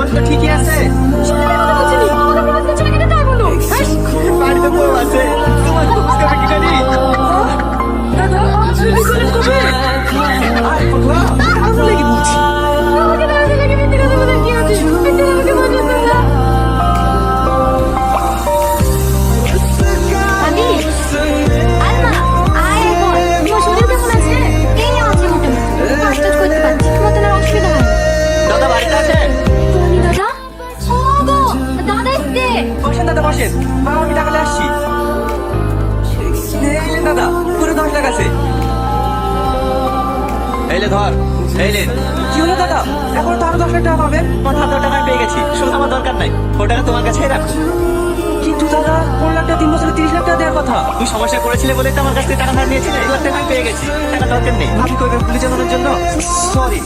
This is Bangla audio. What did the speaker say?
মন তো ঠিকই আছে। বাড়িতে বউ আছে, তোমার তো বুঝতে হবে কি করি। আরে পাগলা, আমি লেগে বলছি। দাদা বাড়িতে আছে? বসেন দাদা বসেন, আমি টাকালে আসছি। এইলেন দাদা, পুরো 10 লাখ আছে। এইলে ধর, এইলেন। কি হলো দাদা, এখন তো আরো 10 লাখ টাকা পাবেন। আমার হাতে টাকা পেয়ে গেছি, শুধু আমার দরকার নাই, ও টাকা তোমার কাছেই রাখো। কিন্তু দাদা 4 লাখ টাকা 3 বছরে 30 লাখ টাকা দেওয়ার কথা। তুমি সমস্যা করেছিলে বলে তো আমার কাছ থেকে টাকা ধার নিয়েছিলে। 1 লাখ টাকা আমি পেয়ে গেছি, টাকা দরকার নেই। ভাবি কইবেন পুলিশ জানানোর জন্য। সরি।